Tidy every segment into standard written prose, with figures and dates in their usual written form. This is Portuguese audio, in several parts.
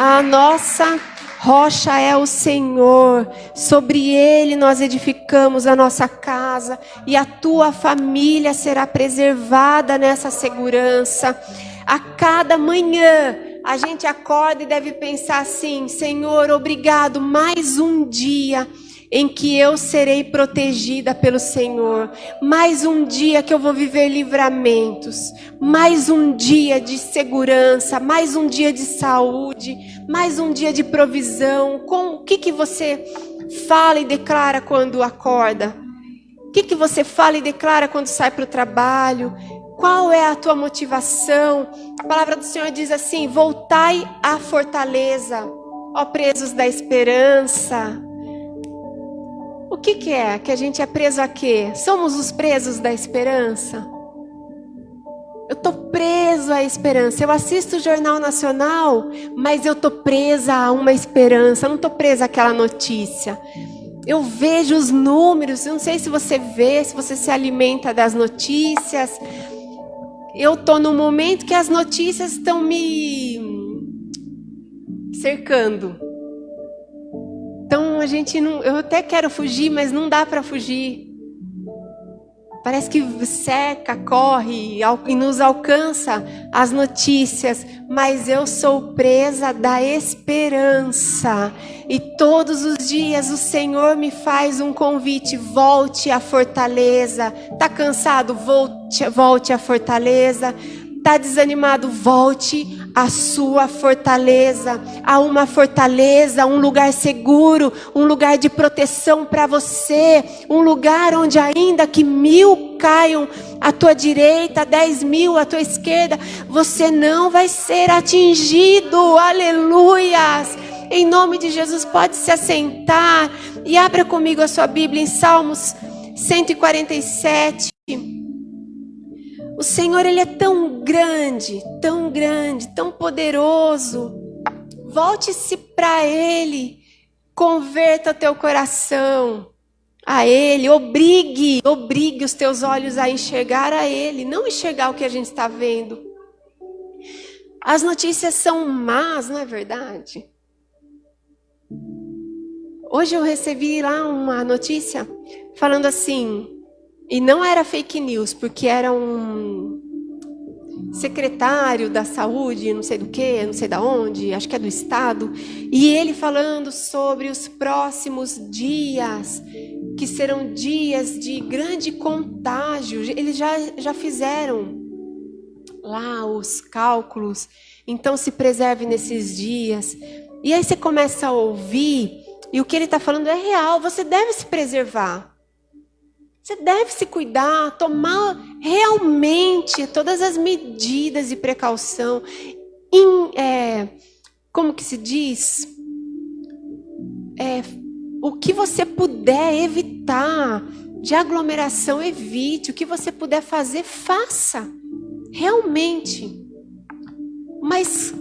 A nossa rocha é o Senhor. Sobre Ele nós edificamos a nossa casa. E a tua família será preservada nessa segurança. A cada manhã a gente acorda e deve pensar assim: Senhor, obrigado, mais um dia em que eu serei protegida pelo Senhor. Mais um dia que eu vou viver livramentos. Mais um dia de segurança. Mais um dia de saúde. Mais um dia de provisão. O que você fala e declara quando acorda? O que você fala e declara quando sai para o trabalho? Qual é a tua motivação? A palavra do Senhor diz assim: voltai à fortaleza, ó presos da esperança. O que é? Que a gente é preso a quê? Somos os presos da esperança? Eu estou preso à esperança. Eu assisto o Jornal Nacional, mas eu estou presa a uma esperança. Eu não estou presa àquela notícia. Eu vejo os números. Eu não sei se você vê, se você se alimenta das notícias. Eu estou no momento que as notícias estão me cercando. Então a gente não, eu até quero fugir, mas não dá para fugir. Parece que cerca, corre e nos alcança as notícias, mas eu sou presa da esperança. E todos os dias o Senhor me faz um convite: volte à fortaleza. Tá cansado? Volte à fortaleza. Tá desanimado? Volte à sua fortaleza. Há uma fortaleza, um lugar seguro, um lugar de proteção para você, um lugar onde ainda que 1000 caiam à tua direita, 10.000 à tua esquerda, você não vai ser atingido. Aleluias! Em nome de Jesus, pode se assentar e abra comigo a sua Bíblia em Salmos 147. O Senhor, Ele é tão grande, tão poderoso. Volte-se para Ele, converta teu coração a Ele, obrigue os teus olhos a enxergar a Ele, não enxergar o que a gente está vendo. As notícias são más, não é verdade? Hoje eu recebi lá uma notícia falando assim, e não era fake news, porque era um secretário da saúde, não sei do que, não sei da onde, acho que é do estado, e ele falando sobre os próximos dias, que serão dias de grande contágio. Eles já fizeram lá os cálculos, então se preserve nesses dias. E aí você começa a ouvir, e o que ele está falando é real. Você deve se preservar. Você deve se cuidar, tomar realmente todas as medidas de precaução. Como que se diz? O que você puder evitar de aglomeração, evite. O que você puder fazer, faça. Realmente. Mas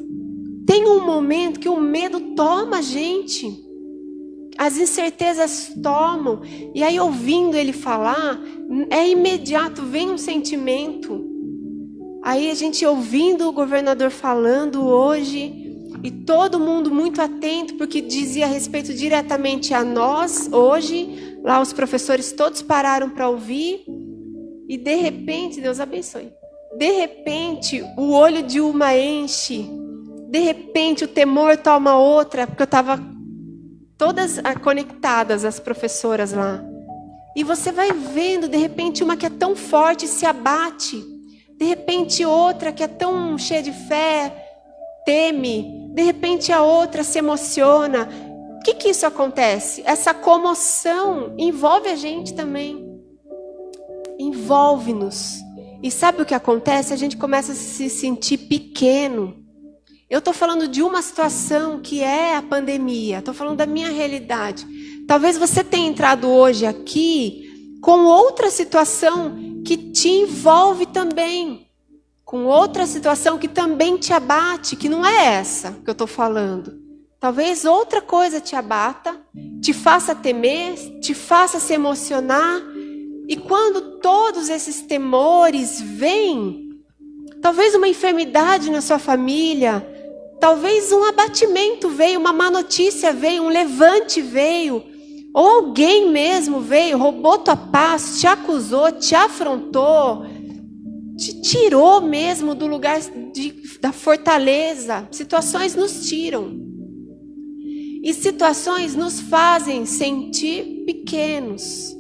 tem um momento que o medo toma a gente. As incertezas tomam, e aí ouvindo ele falar, é imediato, vem um sentimento. Aí a gente ouvindo o governador falando hoje, e todo mundo muito atento, porque dizia a respeito diretamente a nós, hoje, lá os professores todos pararam para ouvir, e de repente, Deus abençoe, de repente o olho de uma enche, de repente o temor toma outra, porque eu estava todas conectadas, as professoras lá. E você vai vendo, de repente, uma que é tão forte se abate. De repente, outra que é tão cheia de fé, teme. De repente, a outra se emociona. O que isso acontece? Essa comoção envolve a gente também. Envolve-nos. E sabe o que acontece? A gente começa a se sentir pequeno. Eu estou falando de uma situação que é a pandemia. Estou falando da minha realidade. Talvez você tenha entrado hoje aqui com outra situação que te envolve também. Com outra situação que também te abate, que não é essa que eu estou falando. Talvez outra coisa te abata, te faça temer, te faça se emocionar. E quando todos esses temores vêm, talvez uma enfermidade na sua família, talvez um abatimento veio, uma má notícia veio, um levante veio, ou alguém mesmo veio, roubou tua paz, te acusou, te afrontou, te tirou mesmo do lugar da fortaleza. Situações nos tiram. E situações nos fazem sentir pequenos.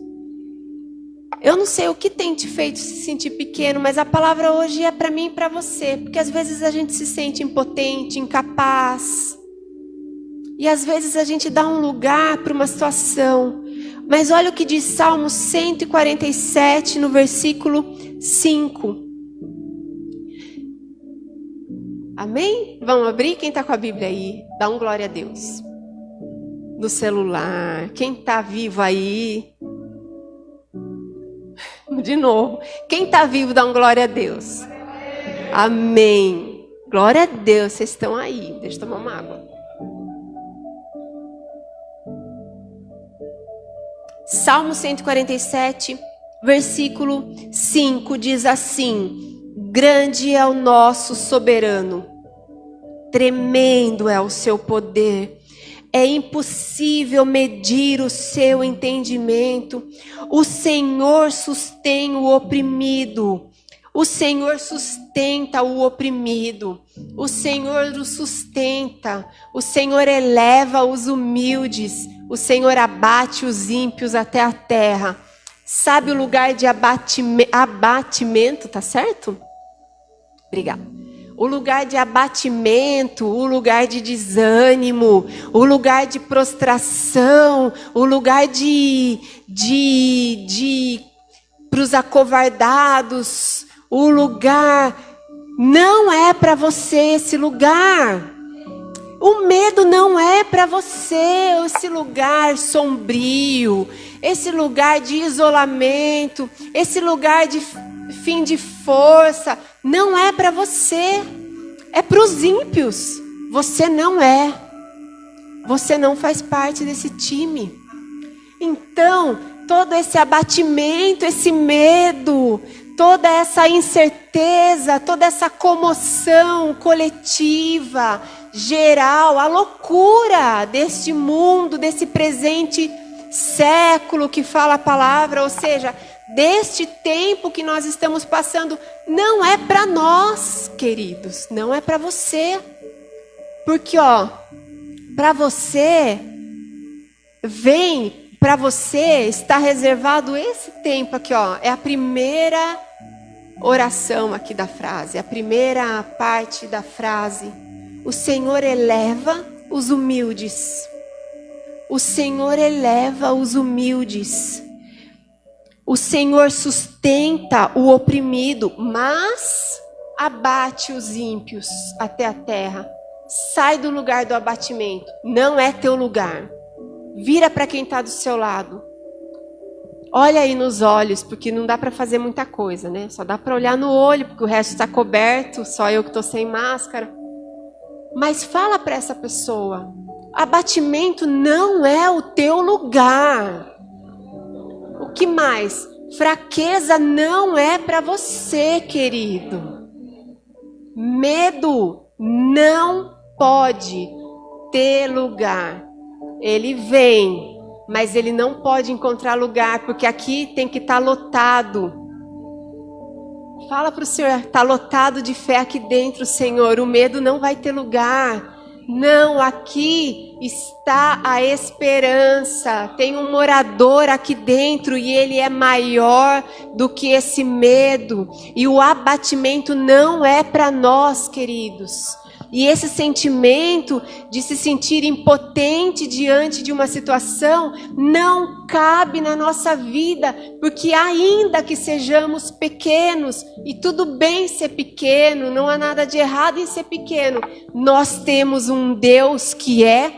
Eu não sei o que tem te feito se sentir pequeno, mas a palavra hoje é para mim e para você. Porque às vezes a gente se sente impotente, incapaz. E às vezes a gente dá um lugar para uma situação. Mas olha o que diz Salmo 147, no versículo 5. Amém? Vamos abrir? Quem está com a Bíblia aí? Dá um glória a Deus. No celular. Quem está vivo aí? De novo. Quem está vivo, dá um glória a Deus. Amém. Glória a Deus, vocês estão aí. Deixa eu tomar uma água. Salmo 147, versículo 5 diz assim: grande é o nosso soberano, tremendo é o seu poder. É impossível medir o seu entendimento. O Senhor sustém o oprimido. O Senhor sustenta o oprimido. O Senhor o sustenta. O Senhor eleva os humildes. O Senhor abate os ímpios até a terra. Sabe o lugar de abatimento, tá certo? Obrigada. O lugar de abatimento, o lugar de desânimo, o lugar de prostração, o lugar para os acovardados, o lugar não é para você esse lugar. O medo não é para você esse lugar sombrio, esse lugar de isolamento, esse lugar de fim de força. Não é para você, é para os ímpios. Você não é. Você não faz parte desse time. Então, todo esse abatimento, esse medo, toda essa incerteza, toda essa comoção coletiva, geral, a loucura deste mundo, desse presente século que fala a palavra, ou seja, deste tempo que nós estamos passando, não é para nós, queridos, não é para você. Porque, para você, para você está reservado esse tempo aqui, é a primeira oração aqui da frase, a primeira parte da frase. O Senhor eleva os humildes. O Senhor eleva os humildes. O Senhor sustenta o oprimido, mas abate os ímpios até a terra. Sai do lugar do abatimento. Não é teu lugar. Vira para quem está do seu lado. Olha aí nos olhos, porque não dá para fazer muita coisa, né? Só dá para olhar no olho, porque o resto está coberto. Só eu que estou sem máscara. Mas fala para essa pessoa. Abatimento não é o teu lugar. O que mais? Fraqueza não é para você, querido. Medo não pode ter lugar. Ele vem, mas ele não pode encontrar lugar, porque aqui tem que estar lotado. Fala para o Senhor, está lotado de fé aqui dentro, Senhor. O medo não vai ter lugar. Não, aqui está a esperança. Tem um morador aqui dentro e ele é maior do que esse medo. E o abatimento não é para nós, queridos. E esse sentimento de se sentir impotente diante de uma situação não cabe na nossa vida, porque ainda que sejamos pequenos, e tudo bem ser pequeno, não há nada de errado em ser pequeno, nós temos um Deus que é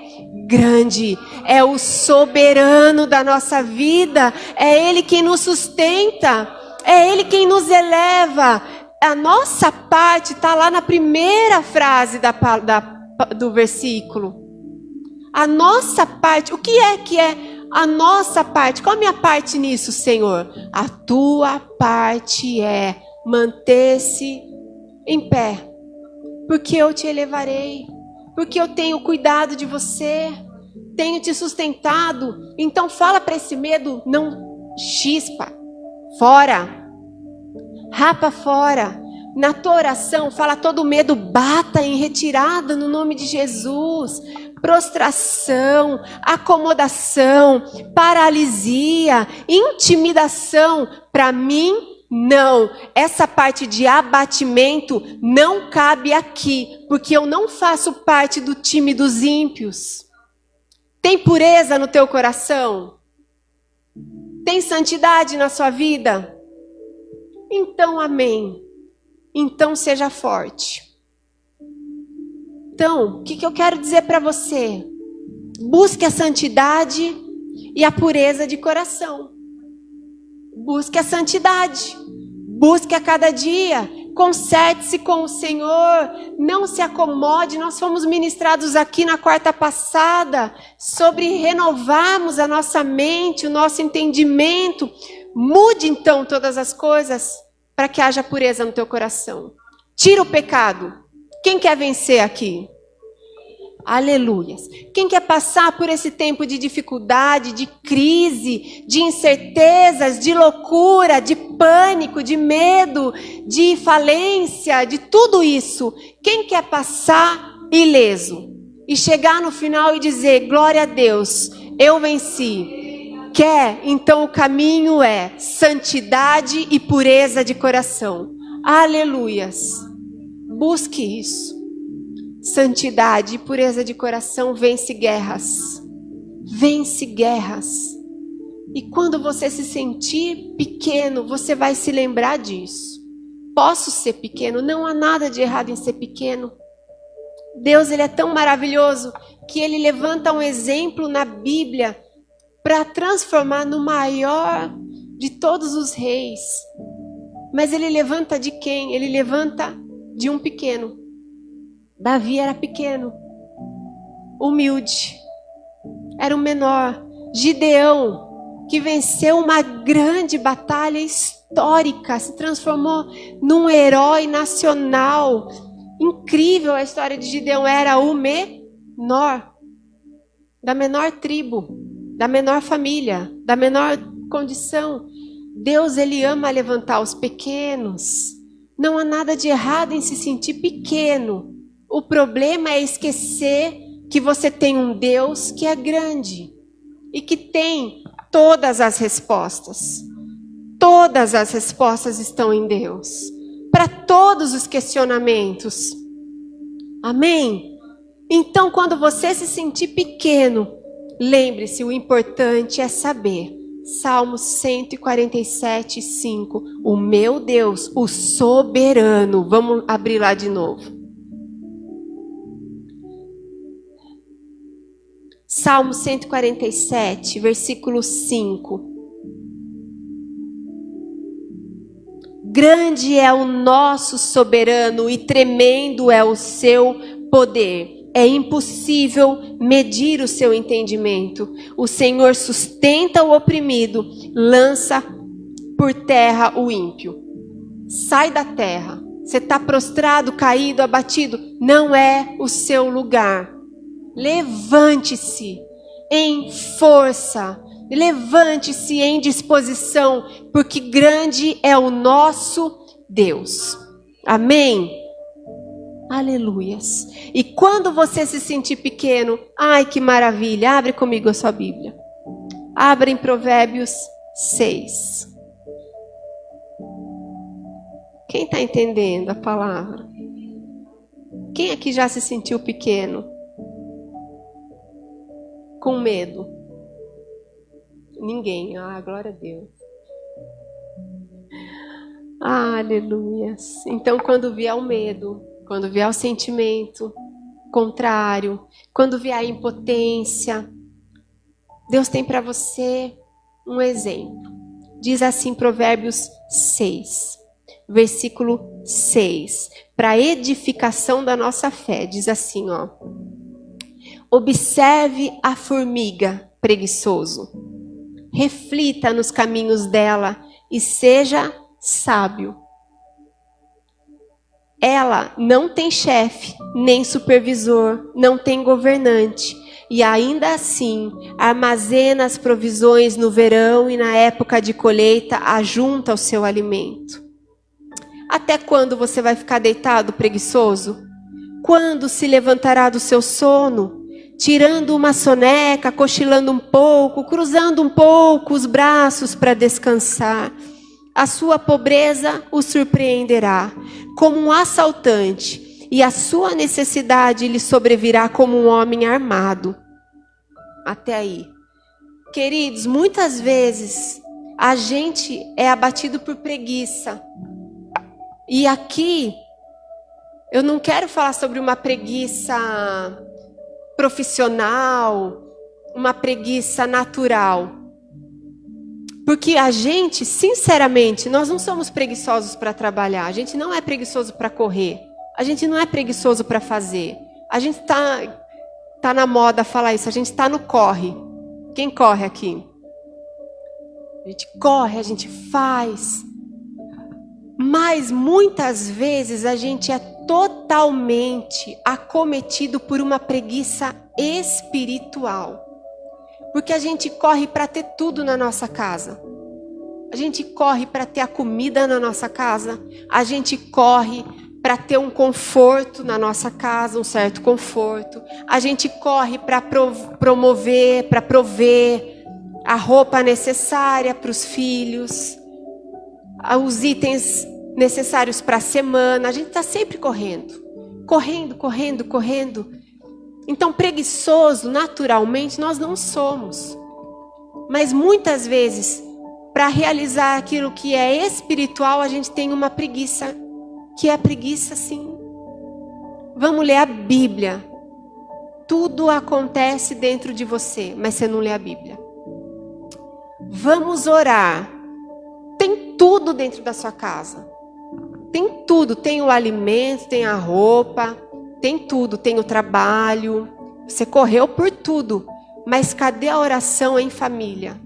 grande, é o soberano da nossa vida, é Ele quem nos sustenta, é Ele quem nos eleva. A nossa parte está lá na primeira frase do versículo. A nossa parte, o que é a nossa parte? Qual a minha parte nisso, Senhor? A tua parte é manter-se em pé, porque eu te elevarei. porque eu tenho cuidado de você, tenho te sustentado. Então fala para esse medo, não chispa, fora, rapa fora. Na tua oração, fala todo medo, bata em retirada no nome de Jesus. Prostração, acomodação, paralisia, intimidação, para mim, não. Essa parte de abatimento não cabe aqui, porque eu não faço parte do time dos ímpios. Tem pureza no teu coração? Tem santidade na sua vida? Então, amém. Então, seja forte. Então, o que eu quero dizer para você? Busque a santidade e a pureza de coração. Busque a santidade. Busque a cada dia. Conserte-se com o Senhor. Não se acomode. Nós fomos ministrados aqui na quarta passada sobre renovarmos a nossa mente, o nosso entendimento. Mude então todas as coisas para que haja pureza no teu coração. Tira o pecado. Quem quer vencer aqui? Aleluias. Quem quer passar por esse tempo de dificuldade, de crise, de incertezas, de loucura, de pânico, de medo, de falência, de tudo isso? Quem quer passar ileso e chegar no final e dizer, glória a Deus, eu venci? Quer? Então o caminho é santidade e pureza de coração. Aleluias. Busque isso. Santidade e pureza de coração vence guerras. Vence guerras. E quando você se sentir pequeno, você vai se lembrar disso. Posso ser pequeno, não há nada de errado em ser pequeno. Deus, ele é tão maravilhoso que ele levanta um exemplo na Bíblia para transformar no maior de todos os reis. Mas ele levanta de quem? Ele levanta de um pequeno. Davi era pequeno, humilde, era o menor. Gideão, que venceu uma grande batalha histórica, se transformou num herói nacional. Incrível a história de Gideão, era o menor, da menor tribo, da menor família, da menor condição. Deus, ele ama levantar os pequenos. Não há nada de errado em se sentir pequeno. O problema é esquecer que você tem um Deus que é grande e que tem todas as respostas. Todas as respostas estão em Deus. Para todos os questionamentos. Amém? Então, quando você se sentir pequeno, lembre-se, o importante é saber. Salmo 147, 5. O meu Deus, o soberano. Vamos abrir lá de novo. Salmo 147, versículo 5. Grande é o nosso soberano e tremendo é o seu poder. É impossível medir o seu entendimento. O Senhor sustenta o oprimido, lança por terra o ímpio. Sai da terra. Você está prostrado, caído, abatido. Não é o seu lugar. Levante-se em força. Levante-se em disposição, porque grande é o nosso Deus. Amém? Aleluias. E quando você se sentir pequeno, ai que maravilha, abre comigo a sua Bíblia. Abra em Provérbios 6. Quem está entendendo a palavra? Quem aqui já se sentiu pequeno? Com medo? Ninguém. Ah, glória a Deus. Aleluias. Então, quando vier o medo, quando vier o sentimento contrário, quando vier a impotência, Deus tem para você um exemplo. Diz assim Provérbios 6, versículo 6. Para edificação da nossa fé, diz assim, ó. Observe a formiga, preguiçoso. Reflita nos caminhos dela e seja sábio. Ela não tem chefe, nem supervisor, não tem governante. E ainda assim, armazena as provisões no verão e na época de colheita, ajunta o seu alimento. Até quando você vai ficar deitado preguiçoso? Quando se levantará do seu sono? Tirando uma soneca, cochilando um pouco, cruzando um pouco os braços para descansar. A sua pobreza o surpreenderá como um assaltante, e a sua necessidade lhe sobrevirá como um homem armado. Até aí. Queridos, muitas vezes a gente é abatido por preguiça. E aqui, eu não quero falar sobre uma preguiça profissional, uma preguiça natural. Porque a gente, sinceramente, nós não somos preguiçosos para trabalhar. A gente não é preguiçoso para correr. A gente não é preguiçoso para fazer. A gente tá na moda falar isso. A gente está no corre. Quem corre aqui? A gente corre, a gente faz. Mas muitas vezes a gente é totalmente acometido por uma preguiça espiritual. Porque a gente corre para ter tudo na nossa casa. A gente corre para ter a comida na nossa casa. A gente corre para ter um conforto na nossa casa, um certo conforto. A gente corre para promover, para prover a roupa necessária para os filhos, os itens necessários para a semana. A gente está sempre correndo. Correndo, correndo, correndo. Então, preguiçoso, naturalmente, nós não somos. Mas muitas vezes, para realizar aquilo que é espiritual, a gente tem uma preguiça, que é a preguiça, sim. Vamos ler a Bíblia. Tudo acontece dentro de você, mas você não lê a Bíblia. Vamos orar. Tem tudo dentro da sua casa. Tem tudo. Tem o alimento, tem a roupa, tem tudo. Tem o trabalho. Você correu por tudo. Mas cadê a oração em família?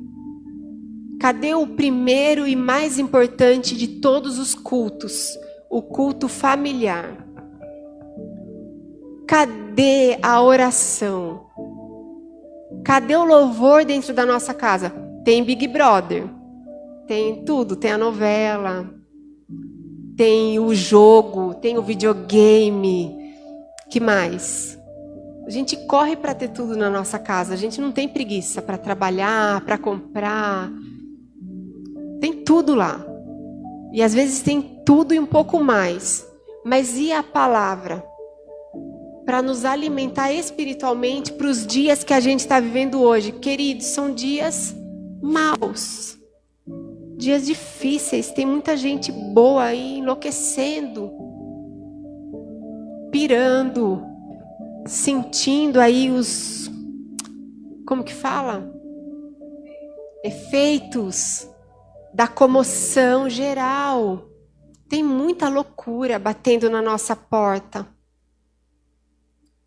Cadê o primeiro e mais importante de todos os cultos? O culto familiar. Cadê a oração? Cadê o louvor dentro da nossa casa? Tem Big Brother. Tem tudo. Tem a novela. Tem o jogo. Tem o videogame. Que mais? A gente corre para ter tudo na nossa casa. A gente não tem preguiça para trabalhar, para comprar. Tem tudo lá. E às vezes tem tudo e um pouco mais. Mas e a palavra? Para nos alimentar espiritualmente para os dias que a gente está vivendo hoje. Queridos, são dias maus. Dias difíceis. Tem muita gente boa aí enlouquecendo. Pirando. Sentindo aí os... Como que fala? Efeitos da comoção geral. Tem muita loucura batendo na nossa porta.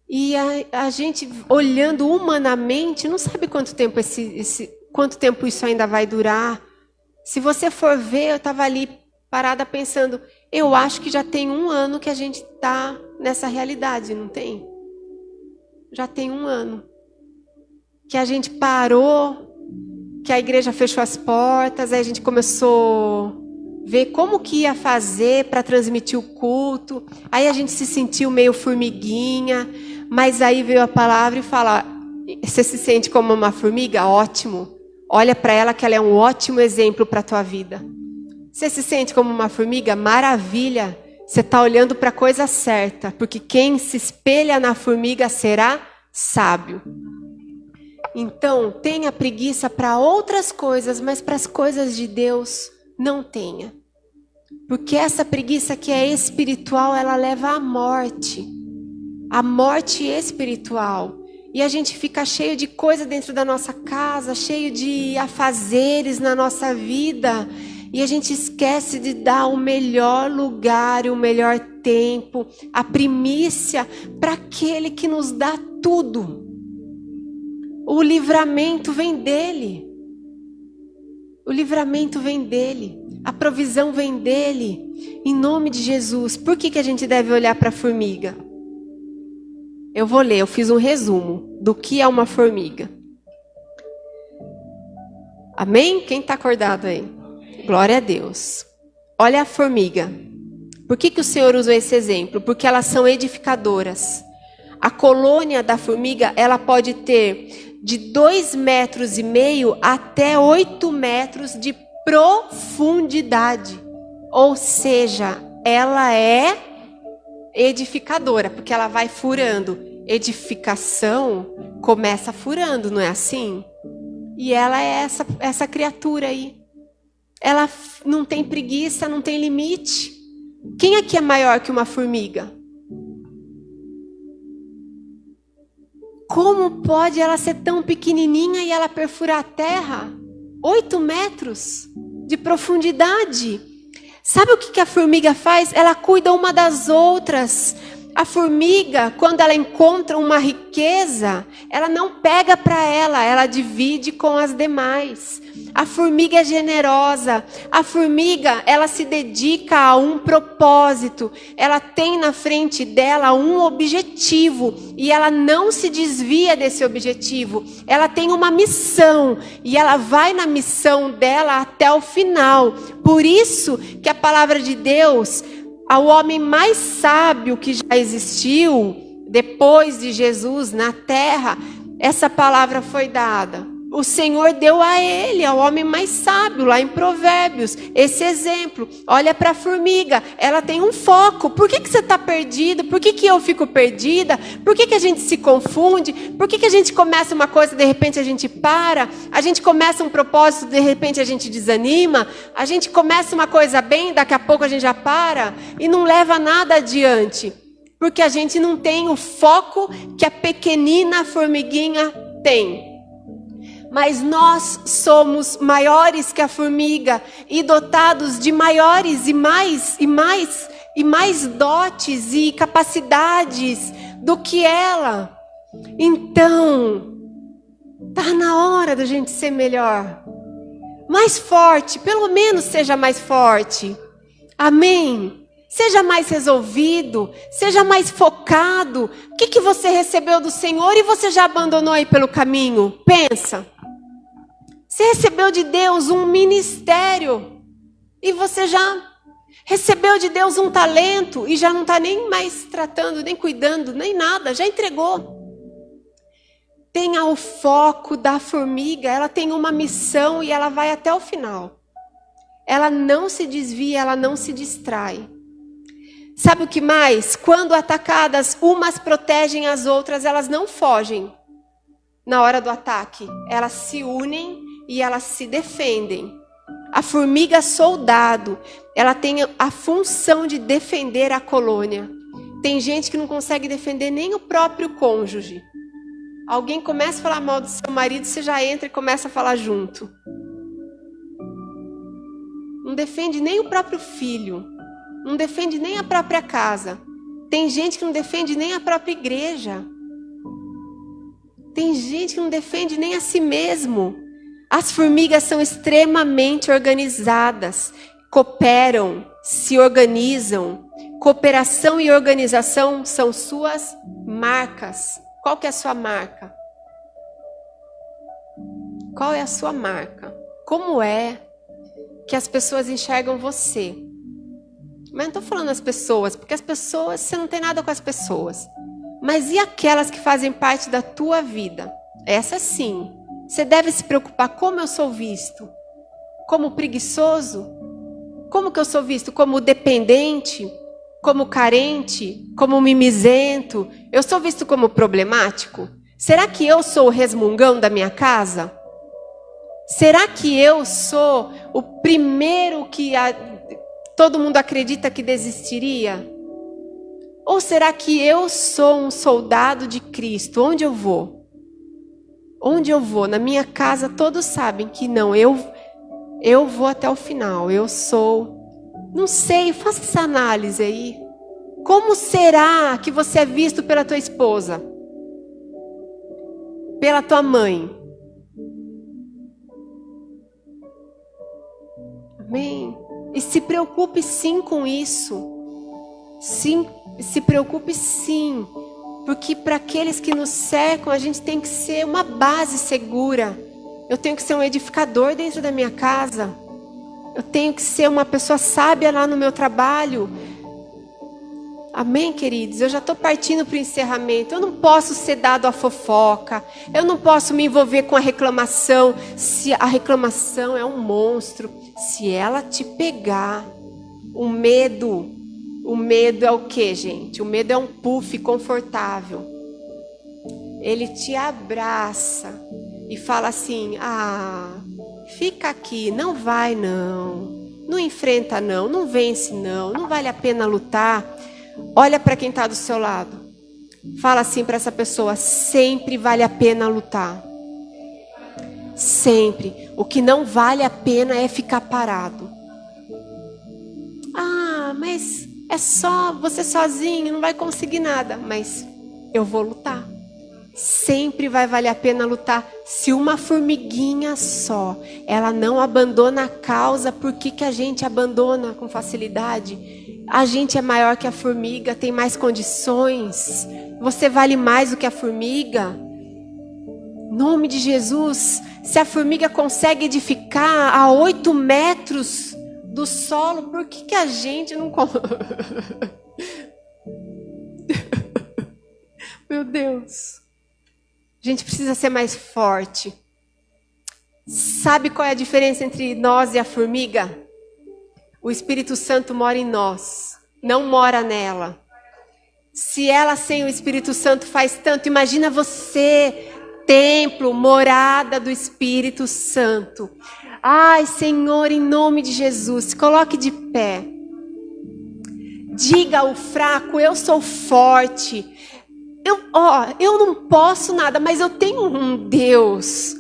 E a gente, olhando humanamente, não sabe quanto tempo quanto tempo isso ainda vai durar. Se você for ver, eu estava ali parada pensando, eu acho que já tem 1 ano que a gente está nessa realidade, não tem? Já tem 1 ano. Que a gente parou, que a igreja fechou as portas, aí a gente começou a ver como que ia fazer para transmitir o culto. Aí a gente se sentiu meio formiguinha, mas aí veio a palavra e fala, você se sente como uma formiga? Ótimo. Olha para ela que ela é um ótimo exemplo para a tua vida. Você se sente como uma formiga? Maravilha. Você está olhando para a coisa certa, porque quem se espelha na formiga será sábio. Então, tenha preguiça para outras coisas, mas para as coisas de Deus, não tenha. Porque essa preguiça que é espiritual, ela leva à morte. A morte espiritual. E a gente fica cheio de coisa dentro da nossa casa, cheio de afazeres na nossa vida. E a gente esquece de dar o melhor lugar, o melhor tempo, a primícia para aquele que nos dá tudo. O livramento vem dele. O livramento vem dele. A provisão vem dele. Em nome de Jesus. Por que a gente deve olhar para a formiga? Eu vou ler, eu fiz um resumo do que é uma formiga. Amém? Quem está acordado aí? Glória a Deus. Olha a formiga. Por que o Senhor usou esse exemplo? Porque elas são edificadoras. A colônia da formiga, ela pode ter de 2,5 metros até 8 metros de profundidade. Ou seja, ela é edificadora, porque ela vai furando. Edificação começa furando, não é assim? E ela é essa criatura aí. Ela não tem preguiça, não tem limite. Quem aqui é maior que uma formiga? Como pode ela ser tão pequenininha e ela perfurar a terra? 8 metros de profundidade. Sabe o que a formiga faz? Ela cuida uma das outras. A formiga, quando ela encontra uma riqueza, ela não pega para ela divide com as demais. A formiga é generosa. A formiga, ela se dedica a um propósito. Ela tem na frente dela um objetivo e ela não se desvia desse objetivo. Ela tem uma missão e ela vai na missão dela até o final. Por isso que a palavra de Deus, ao homem mais sábio que já existiu, depois de Jesus na terra, essa palavra foi dada. O Senhor deu a ele, ao homem mais sábio, lá em Provérbios, esse exemplo. Olha para a formiga, ela tem um foco. Por que você está perdido? Por que eu fico perdida? Por que a gente se confunde? Por que a gente começa uma coisa, de repente a gente para? A gente começa um propósito, de repente a gente desanima? A gente começa uma coisa bem, daqui a pouco a gente já para e não leva nada adiante. Porque a gente não tem o foco que a pequenina formiguinha tem. Mas nós somos maiores que a formiga e dotados de maiores e mais dotes e capacidades do que ela. Então, tá na hora da gente ser melhor. Mais forte, pelo menos seja mais forte. Amém? Seja mais resolvido, seja mais focado. O que você recebeu do Senhor e você já abandonou aí pelo caminho? Pensa. Você recebeu de Deus um ministério e você já recebeu de Deus um talento e já não está nem mais tratando, nem cuidando, nem nada, já entregou. Tenha o foco da formiga, ela tem uma missão e ela vai até o final. Ela não se desvia, ela não se distrai. Sabe o que mais? Quando atacadas, umas protegem as outras, elas não fogem na hora do ataque. Elas se unem e elas se defendem. A formiga soldado, ela tem a função de defender a colônia. Tem gente que não consegue defender nem o próprio cônjuge. Alguém começa a falar mal do seu marido, você já entra e começa a falar junto. Não defende nem o próprio filho. Não defende nem a própria casa. Tem gente que não defende nem a própria igreja. Tem gente que não defende nem a si mesmo. As formigas são extremamente organizadas, cooperam, se organizam. Cooperação e organização são suas marcas. Qual que é a sua marca? Qual é a sua marca? Como é que as pessoas enxergam você? Mas não estou falando as pessoas, porque as pessoas, você não tem nada com as pessoas. Mas e aquelas que fazem parte da tua vida? Essa sim. Você deve se preocupar como eu sou visto. Como preguiçoso? Como que eu sou visto? Como dependente? Como carente? Como mimizento? Eu sou visto como problemático? Será que eu sou o resmungão da minha casa? Será que eu sou o primeiro que todo mundo acredita que desistiria? Ou será que eu sou um soldado de Cristo? Onde eu vou? Onde eu vou? Na minha casa todos sabem que não, eu vou até o final. Eu sou... Não sei, faça essa análise aí. Como será que você é visto pela tua esposa? Pela tua mãe? Amém? E se preocupe sim com isso. Sim, se preocupe sim. Porque para aqueles que nos cercam, a gente tem que ser uma base segura. Eu tenho que ser um edificador dentro da minha casa. Eu tenho que ser uma pessoa sábia lá no meu trabalho. Amém, queridos? Eu já estou partindo para o encerramento. Eu não posso ser dado à fofoca. Eu não posso me envolver com a reclamação. Se a reclamação é um monstro. Se ela te pegar, o medo é o quê, gente? O medo é um puff confortável. Ele te abraça e fala assim: fica aqui, não vai não enfrenta não vence não vale a pena lutar. Olha para quem está do seu lado. Fala assim para essa pessoa: sempre vale a pena lutar. Sempre. O que não vale a pena é ficar parado. Mas é só você sozinho, não vai conseguir nada. Mas eu vou lutar. Sempre vai valer a pena lutar. Se uma formiguinha só, ela não abandona a causa, por que a gente abandona com facilidade? A gente é maior que a formiga, tem mais condições. Você vale mais do que a formiga. Em nome de Jesus, se a formiga consegue edificar a 8 metros do solo, por que a gente não... Meu Deus. A gente precisa ser mais forte. Sabe qual é a diferença entre nós e a formiga? O Espírito Santo mora em nós, não mora nela. Se ela sem o Espírito Santo faz tanto, imagina você, templo, morada do Espírito Santo. Ai, Senhor, em nome de Jesus, se coloque de pé. Diga ao fraco: eu sou forte. Eu não posso nada, mas eu tenho um Deus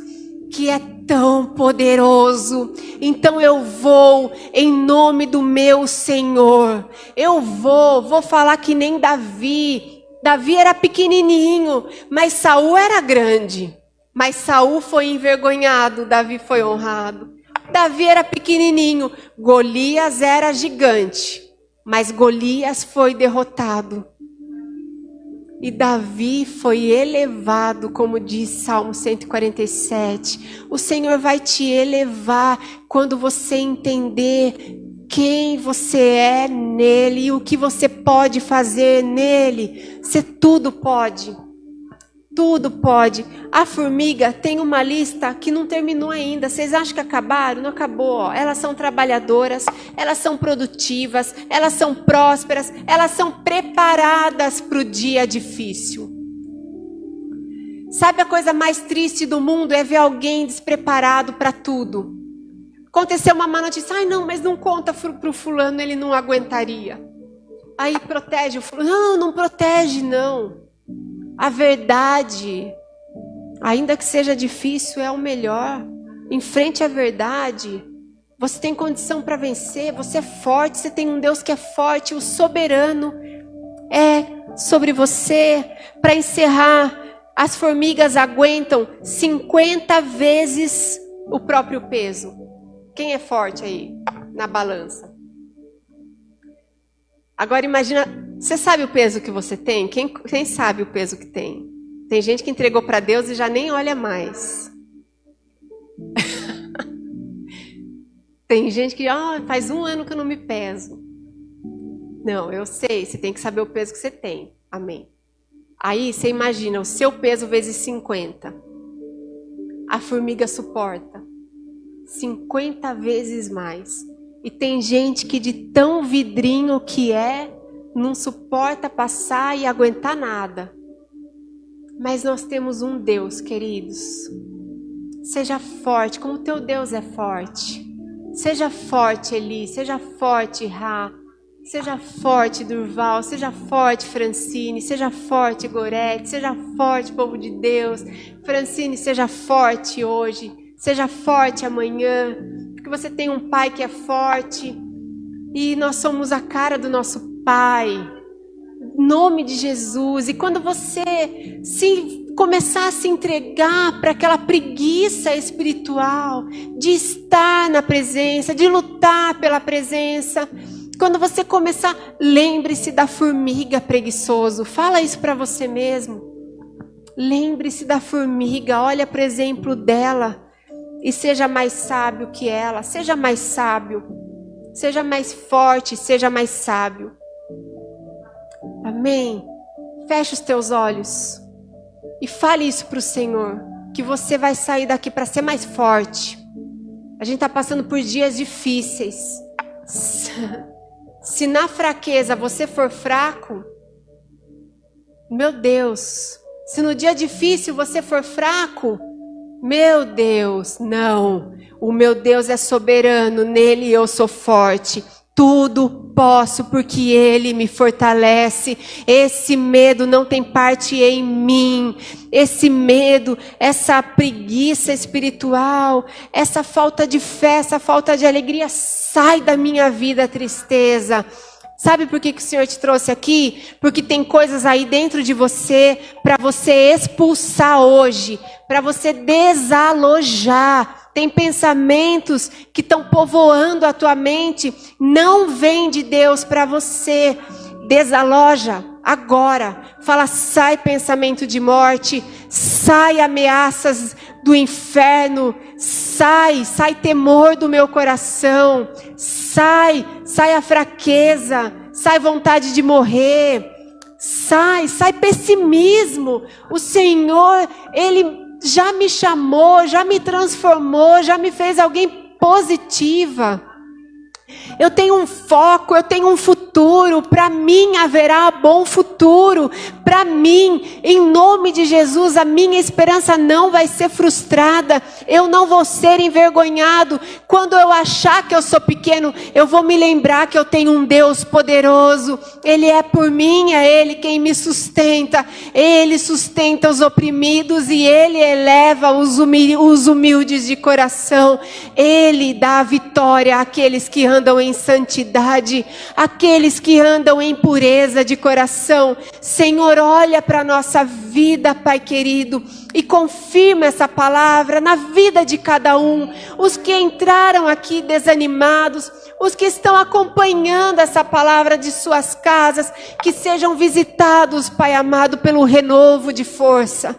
que é tão poderoso. Então eu vou em nome do meu Senhor. Eu vou falar que nem Davi. Davi era pequenininho, mas Saul era grande. Mas Saul foi envergonhado, Davi foi honrado. Davi era pequenininho, Golias era gigante, mas Golias foi derrotado. E Davi foi elevado, como diz Salmo 147. O Senhor vai te elevar quando você entender quem você é nele e o que você pode fazer nele. Você tudo pode. Tudo pode. A formiga tem uma lista que não terminou ainda. Vocês acham que acabaram? Não acabou. Elas são trabalhadoras, elas são produtivas, elas são prósperas, elas são preparadas para o dia difícil. Sabe a coisa mais triste do mundo? É ver alguém despreparado para tudo. Aconteceu uma má notícia. Ai, não, mas não conta para o fulano, ele não aguentaria. Aí protege o fulano. Não protege, não. A verdade, ainda que seja difícil, é o melhor. Enfrente a verdade. Você tem condição para vencer, você é forte, você tem um Deus que é forte, o soberano é sobre você. Para encerrar, as formigas aguentam 50 vezes o próprio peso. Quem é forte aí na balança? Agora imagina, você sabe o peso que você tem? Quem sabe o peso que tem? Tem gente que entregou para Deus e já nem olha mais. Tem gente que faz 1 ano que eu não me peso. Não, eu sei, você tem que saber o peso que você tem. Amém. Aí você imagina o seu peso vezes 50. A formiga suporta 50 vezes mais. E tem gente que de tão vidrinho que não suporta passar e aguentar nada. Mas nós temos um Deus, queridos. Seja forte, como o teu Deus é forte. Seja forte, Eli. Seja forte, Rá. Seja forte, Durval. Seja forte, Francine. Seja forte, Gorete. Seja forte, povo de Deus. Francine, seja forte hoje. Seja forte amanhã. Porque você tem um pai que é forte. E nós somos a cara do nosso pai. Em nome de Jesus. E quando você se começar a se entregar para aquela preguiça espiritual, de estar na presença, de lutar pela presença. Quando você começar, lembre-se da formiga preguiçoso. Fala isso para você mesmo. Lembre-se da formiga, olha para o exemplo dela e seja mais sábio que ela. Seja mais sábio, seja mais forte, seja mais sábio. Amém? Feche os teus olhos e fale isso para o Senhor, que você vai sair daqui para ser mais forte. A gente está passando por dias difíceis. Se na fraqueza você for fraco, meu Deus, se no dia difícil você for fraco, meu Deus, não. O meu Deus é soberano, nele eu sou forte. Tudo posso porque Ele me fortalece. Esse medo não tem parte em mim. Esse medo, essa preguiça espiritual, essa falta de fé, essa falta de alegria, sai da minha vida, tristeza. Sabe por que o Senhor te trouxe aqui? Porque tem coisas aí dentro de você para você expulsar hoje, para você desalojar. Tem pensamentos que estão povoando a tua mente, não vem de Deus para você. Desaloja agora. Fala, sai pensamento de morte, sai ameaças do inferno, sai temor do meu coração, sai a fraqueza, sai vontade de morrer, sai pessimismo. O Senhor, Ele já me chamou, já me transformou, já me fez alguém positiva. Eu tenho um foco, eu tenho um futuro. Para mim haverá bom futuro. Para mim, em nome de Jesus, a minha esperança não vai ser frustrada. Eu não vou ser envergonhado. Quando eu achar que eu sou pequeno, eu vou me lembrar que eu tenho um Deus poderoso. Ele é por mim, é Ele quem me sustenta. Ele sustenta os oprimidos e Ele eleva os humildes de coração. Ele dá a vitória àqueles que andam em santidade, aqueles que andam em pureza de coração. Senhor, olha para a nossa vida, Pai querido, e confirma essa palavra na vida de cada um. Os que entraram aqui desanimados, os que estão acompanhando essa palavra de suas casas, que sejam visitados, Pai amado, pelo renovo de força.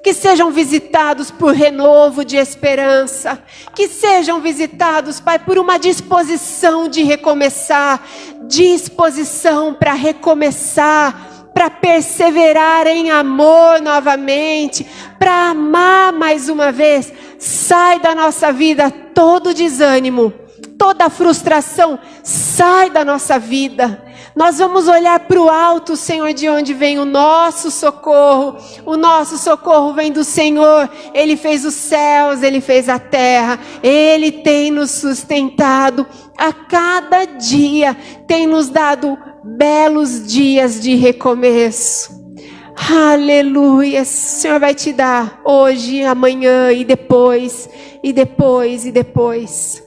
Que sejam visitados por renovo de esperança. Que sejam visitados, Pai, por uma disposição de recomeçar. Disposição para recomeçar. Para perseverar em amor novamente. Para amar mais uma vez. Sai da nossa vida todo desânimo. Toda frustração. Sai da nossa vida. Nós vamos olhar para o alto, Senhor, de onde vem o nosso socorro. O nosso socorro vem do Senhor. Ele fez os céus, Ele fez a terra. Ele tem nos sustentado a cada dia. Tem nos dado belos dias de recomeço. Aleluia. O Senhor vai te dar hoje, amanhã e depois, e depois, e depois.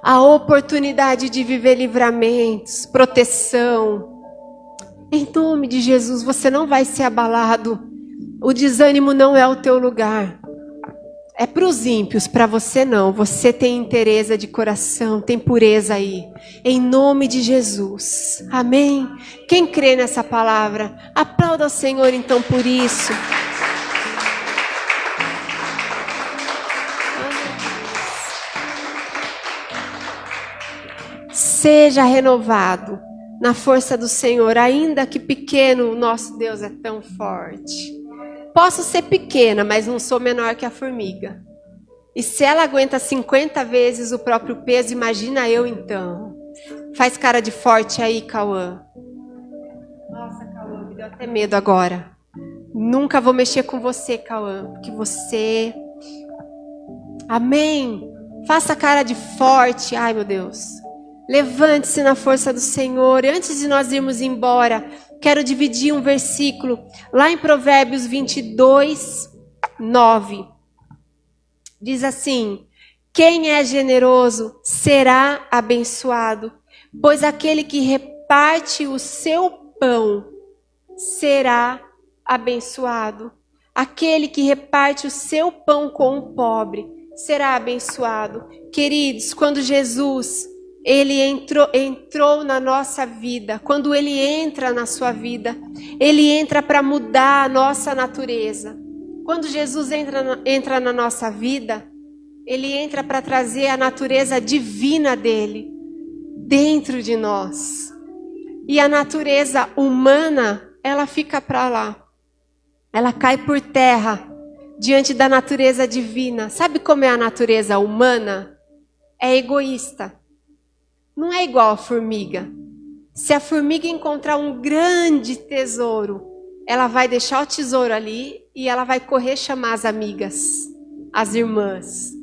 A oportunidade de viver livramentos, proteção. Em nome de Jesus, você não vai ser abalado. O desânimo não é o teu lugar. É para os ímpios, para você não. Você tem inteireza de coração, tem pureza aí. Em nome de Jesus. Amém? Quem crê nessa palavra, aplauda ao Senhor então por isso. Seja renovado na força do Senhor, ainda que pequeno, o nosso Deus é tão forte. Posso ser pequena, mas não sou menor que a formiga. E se ela aguenta 50 vezes o próprio peso, imagina eu então. Faz cara de forte aí, Cauã. Nossa, Cauã, me deu até medo agora. Nunca vou mexer com você, Cauã, porque você... Amém. Faça cara de forte. Ai, meu Deus. Levante-se na força do Senhor. E antes de nós irmos embora, quero dividir um versículo lá em Provérbios 22, 9. Diz assim: quem é generoso será abençoado, pois aquele que reparte o seu pão será abençoado. Aquele que reparte o seu pão com o pobre será abençoado. Queridos, quando Jesus ele entrou na nossa vida, quando ele entra na sua vida, ele entra para mudar a nossa natureza. Quando Jesus entra na nossa vida, ele entra para trazer a natureza divina dele dentro de nós. E a natureza humana, ela fica para lá. Ela cai por terra diante da natureza divina. Sabe como é a natureza humana? É egoísta. Não é igual a formiga. Se a formiga encontrar um grande tesouro, ela vai deixar o tesouro ali e ela vai correr chamar as amigas, as irmãs,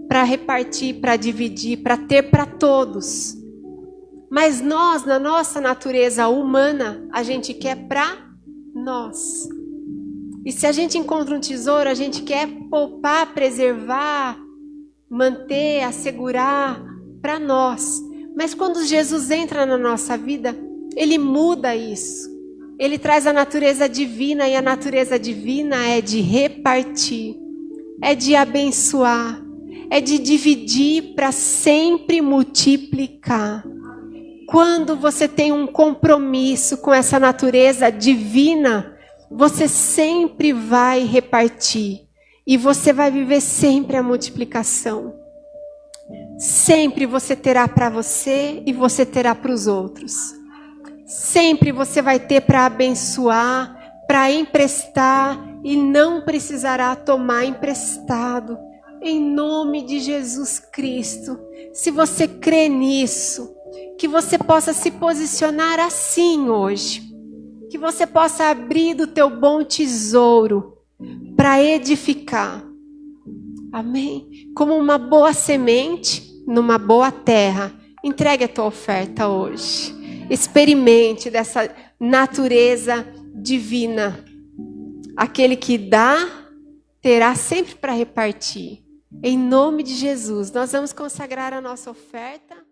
para repartir, para dividir, para ter para todos. Mas nós, na nossa natureza humana, a gente quer para nós. E se a gente encontra um tesouro, a gente quer poupar, preservar, manter, assegurar para nós. Mas quando Jesus entra na nossa vida, ele muda isso. Ele traz a natureza divina, e a natureza divina é de repartir, é de abençoar, é de dividir para sempre multiplicar. Quando você tem um compromisso com essa natureza divina, você sempre vai repartir e você vai viver sempre a multiplicação. Sempre você terá para você e você terá para os outros. Sempre você vai ter para abençoar, para emprestar e não precisará tomar emprestado. Em nome de Jesus Cristo. Se você crê nisso, que você possa se posicionar assim hoje. Que você possa abrir do teu bom tesouro para edificar. Amém? Como uma boa semente numa boa terra. Entregue a tua oferta hoje. Experimente dessa natureza divina. Aquele que dá, terá sempre para repartir. Em nome de Jesus, nós vamos consagrar a nossa oferta.